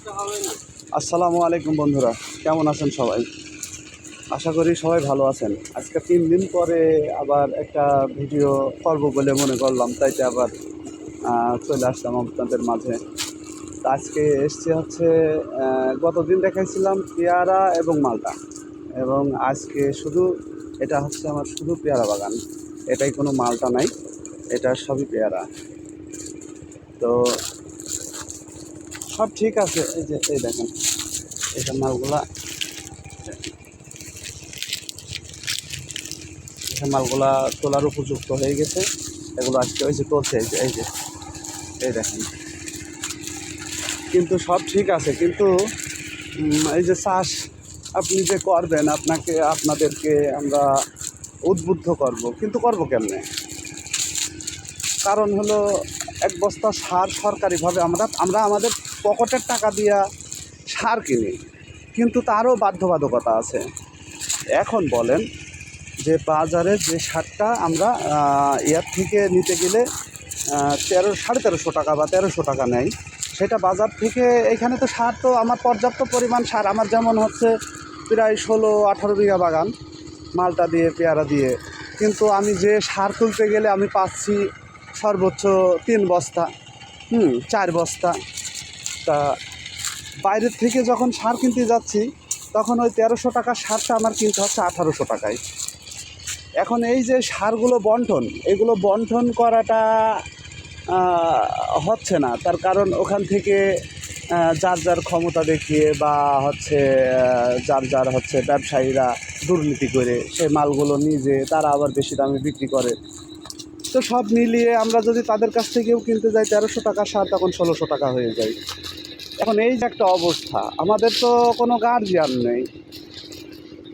আসসালামু আলাইকুম বন্ধুরা, কেমন আছেন সবাই? আশা করি সবাই ভালো আছেন। আজকে 3 দিন পরে আবার একটা ভিডিও করব বলে মনে করলাম, তাইতে আবার চলে আসলাম আপনাদের মাঝে। তো আজকে এসছে হচ্ছে গতদিন দেখাইছিলাম পেয়ারা এবং মালটা, এবং আজকে শুধু এটা হচ্ছে আমার শুধু পেয়ারা বাগান। এটাই কোনো মালটা নাই, এটা সবই পেয়ারা। তো সব ঠিক আছে। এই দেখেন, এটা মালগুলা মালগুলা তোলার উপযুক্ত হয়ে গেছে। এগুলো আজকে ওই যে তুলছে, এই দেখেন। কিন্তু সব ঠিক আছে, কিন্তু এই যে চাষ আপনি যে করবেন, আপনাদেরকে আমরা উদ্বুদ্ধ করব, কিন্তু করব কেমনে? কারণ হলো, এক বস্তা সার সরকারিভাবে আমরা আমাদের পকেটের টাকা দিয়া সার কিনি, কিন্তু তারও বাধ্যবাধকতা আছে। এখন বলেন যে বাজারে যে সারটা আমরা ইয়ার থেকে নিতে গেলে 1300 টাকা বা 1300 টাকা নেয়, সেটা বাজার থেকে এখানে তো সার তো আমার পর্যাপ্ত পরিমাণ সার, আমার যেমন হচ্ছে প্রায় 16-18 বিঘা বাগান মালটা দিয়ে, পেয়ারা দিয়ে, কিন্তু আমি যে সার তুলতে গেলে আমি পাচ্ছি সর্বোচ্চ 3 বস্তা, 4 বস্তা। তা বাইরের থেকে যখন সার কিনতে যাচ্ছি, তখন ওই 1300 টাকার সারটা আমার কিনতে হচ্ছে 1800 টাকায়। এখন এই যে সারগুলো এগুলো বন্টন করাটা হচ্ছে না। তার কারণ ওখান থেকে যার যার ক্ষমতা দেখিয়ে বা হচ্ছে যার হচ্ছে ব্যবসায়ীরা দুর্নীতি করে সে মালগুলো নিজে তারা আবার বেশি দামে বিক্রি করে। তো সব মিলিয়ে আমরা যদি তাদের কাছ থেকেও কিনতে যাই 1300 টাকা সার, তখন 1600 টাকা হয়ে যায়। এখন এই যে একটা অবস্থা, আমাদের তো কোনো গার্জিয়ান নেই।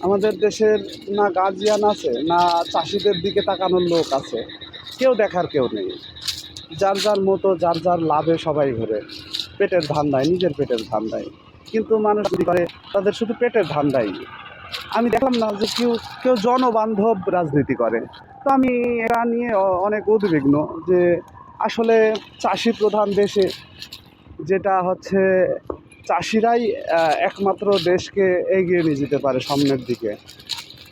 আমাদের দেশের না গার্জিয়ান আছে, না চাষিদের দিকে তাকানোর লোক আছে, দেখার কেউ নেই। যার যার মতো, যার যার লাভে সবাই ঘুরে, পেটের ধান্দায়, নিজের পেটের ধান্দায়। কিন্তু মানুষ কি করে, তাদের শুধু পেটের ধান্দাই। আমি দেখলাম না যে কেউ জনবান্ধব রাজনীতি করে। তো আমি এটা নিয়ে অনেক উদ্বিগ্ন যে আসলে চাষি প্রধান দেশে, যেটা হচ্ছে চাষিরাই একমাত্র দেশকে এগিয়ে নিয়ে যেতে পারে সামনের দিকে,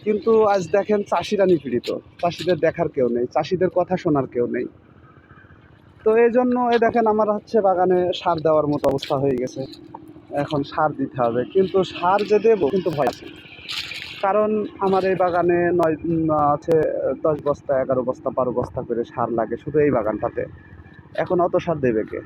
কিন্তু আজ দেখেন চাষিরা নিপীড়িত, চাষিদের দেখার কেউ নেই, চাষিদের কথা শোনার কেউ নেই। তো এই জন্য দেখেন আমার হচ্ছে বাগানে সার দেওয়ার মতো অবস্থা হয়ে গেছে। এখন সার দিতে হবে, কিন্তু সার যে দেবো, কিন্তু ভয় আছে। কারণ আমার এই বাগানে আছে 10 বস্তা, 11 বস্তা, 12 বস্তা করে সার লাগে শুধু এই বাগানটাতে। এখন অত সার দেবে কে?